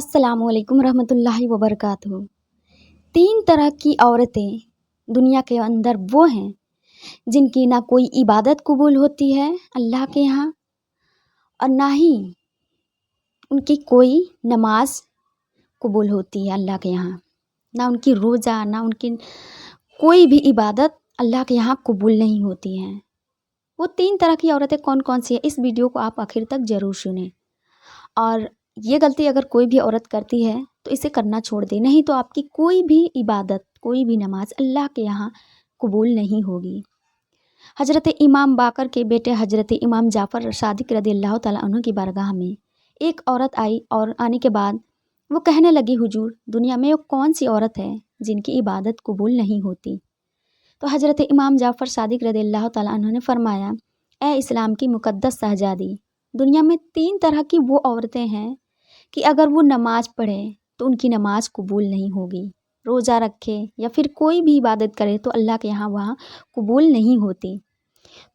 अस्सलामु अलैकुम रहमतुल्लाहि व बरकातहू। 3 तरह की औरतें दुनिया के अंदर वो हैं जिनकी ना कोई इबादत कबूल होती है अल्लाह के यहाँ और ना ही उनकी कोई नमाज कबूल होती है अल्लाह के यहाँ। ना उनकी रोज़ा ना उनकी कोई भी इबादत अल्लाह के यहाँ कबूल नहीं होती हैं। वो 3 तरह की औरतें कौन कौन सी है, इस वीडियो को आप आखिर तक ज़रूर सुनें। और ये गलती अगर कोई भी औरत करती है तो इसे करना छोड़ दे, नहीं तो आपकी कोई भी इबादत कोई भी नमाज अल्लाह के यहाँ कबूल नहीं होगी। हज़रत इमाम बाकर के बेटे हज़रत इमाम जाफ़र सादिक रज़ियल्लाहु ताला अन्हु की बारगाह में एक औरत आई और आने के बाद वो कहने लगी, हुजूर दुनिया में वो कौन सी औरत है जिनकी इबादत कबूल नहीं होती। तो हज़रत इमाम जाफ़र सादिक रज़ियल्लाहु ताला अन्हु ने फरमाया, ए इस्लाम की मुक़द्दस शहज़ादी, दुनिया में 3 तरह की वो औरतें हैं कि अगर वो नमाज़ पढ़े तो उनकी नमाज कबूल नहीं होगी, रोज़ा रखे या फिर कोई भी इबादत करे तो अल्लाह के यहाँ वहाँ कबूल नहीं होती।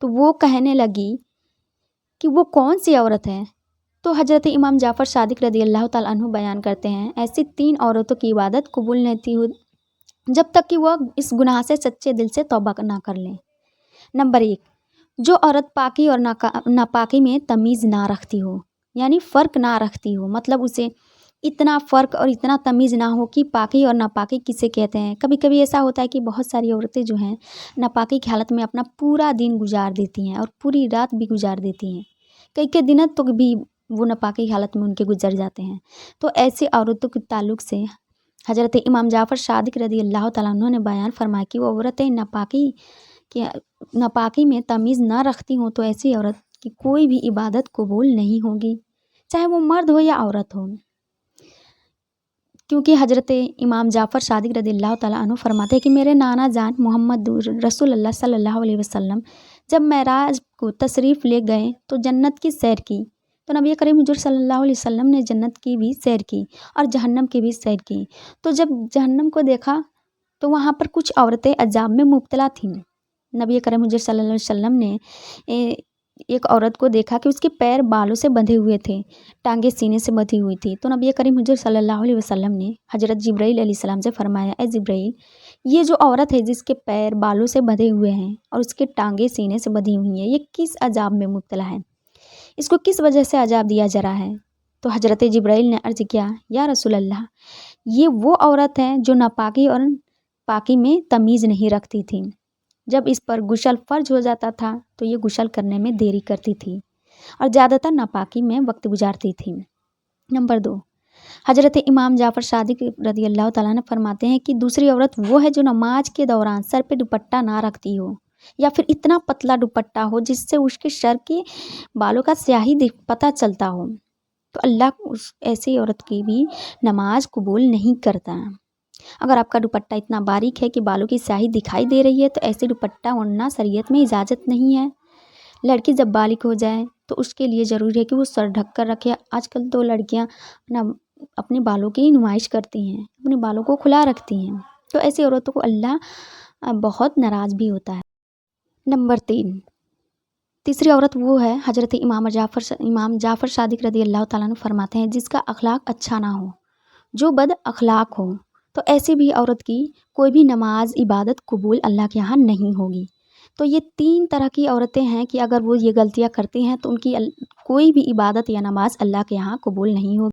तो वो कहने लगी कि वो कौन सी औरत है। तो हज़रत इमाम जाफ़र सादिक रज़ियल्लाहु ताला अन्हु बयान करते हैं, ऐसी 3 औरतों की इबादत कबूल नहीं हो जब तक कि वह इस गुनाह से सच्चे दिल से तौबा ना कर लें। नंबर 1, जो औरत पाकी और नापाकी में तमीज़ ना रखती हो, यानी फ़र्क ना रखती हो, मतलब उसे इतना फ़र्क और इतना तमीज़ ना हो कि पाकी और नापाकी किसे कहते हैं। कभी कभी ऐसा होता है कि बहुत सारी औरतें जो हैं नापाकी की हालत में अपना पूरा दिन गुजार देती हैं और पूरी रात भी गुजार देती हैं, कई कई दिन तो भी वो नापाकी की हालत में उनके गुजर जाते हैं। तो ऐसी औरतों के ताल्लुक़ से हज़रत इमाम जाफ़र सादिक रज़ियल्लाहु ताला अन्हु ने बयान फरमाया कि वो औरतें नापाकी में तमीज़ ना रखती हों तो ऐसी औरत की कोई भी इबादत कबूल नहीं होगी, चाहे वो मर्द हो या औरत हो। क्योंकि हज़रत इमाम जाफ़र सादिक रज़ियल्लाहु ताला अन्हु फरमाते हैं कि मेरे नाना जान मोहम्मद रसूलुल्लाह सल्लल्लाहु अलैहि वसल्लम जब मेराज को तशरीफ़ ले गए तो जन्नत की सैर की, तो नबी करीम हुज़ूर सल्लल्लाहु अलैहि वसल्लम ने जन्नत की भी सैर की और जहन्नम की भी सैर की। तो जब जहन्नम को देखा तो वहाँ पर कुछ औरतें अज़ाब में मुब्तला थीं। नबी करीम हुज़ूर सल्लल्लाहु अलैहि वसल्लम ने एक औरत को देखा कि उसके पैर बालों से बंधे हुए थे, टांगे सीने से बंधी हुई थी। तो नबी करीम हुज़ूर सल्लल्लाहु अलैहि वसल्लम ने हज़रत जिब्राइल अलैहिस्सलाम से फरमाया, ए जिब्राइल, ये जो औरत है जिसके पैर बालों से बंधे हुए हैं और उसके टांगे सीने से बंधी हुई हैं, ये किस अज़ाब में मुब्तला है, इसको किस वजह से अज़ाब दिया जा रहा है। तो हज़रत जिब्राइल ने अर्ज़ किया, या रसूल अल्लाह, ये वो औरत है जो नापाकी और पाकी में तमीज़ नहीं रखती थी। जब इस पर गुस्ल फ़र्ज हो जाता था तो ये गुस्ल करने में देरी करती थी और ज़्यादातर नापाकी में वक्त गुजारती थी। नंबर 2, हज़रत इमाम जाफ़र सादिक रज़ियल्लाहु ताला ने फरमाते हैं कि दूसरी औरत वो है जो नमाज के दौरान सर पे दुपट्टा ना रखती हो या फिर इतना पतला दुपट्टा हो जिससे उसके सर के बालों का स्याही पता चलता हो, तो अल्लाह उस ऐसी औरत की भी नमाज कबूल नहीं करता। अगर आपका दुपट्टा इतना बारीक है कि बालों की स्याही दिखाई दे रही है तो ऐसे दुपट्टा ओढ़ना शरीयत में इजाज़त नहीं है। लड़की जब बालिग हो जाए तो उसके लिए ज़रूरी है कि वो सर ढक कर रखे। आजकल तो लड़कियां ना अपने बालों की नुमाइश करती हैं, अपने बालों को खुला रखती हैं, तो ऐसी औरतों को अल्लाह बहुत नाराज़ भी होता है। नंबर 3, तीसरी औरत वो है हज़रत इमाम जाफ़र सादिक रज़ियल्लाहु ताला अन्हु फरमाते हैं, जिसका अखलाक अच्छा ना हो, जो बद अखलाक हो, तो ऐसी भी औरत की कोई भी नमाज इबादत कबूल अल्लाह के यहाँ नहीं होगी। तो ये 3 तरह की औरतें हैं कि अगर वो ये गलतियाँ करती हैं तो उनकी कोई भी इबादत या नमाज अल्लाह के यहाँ कबूल नहीं होगी।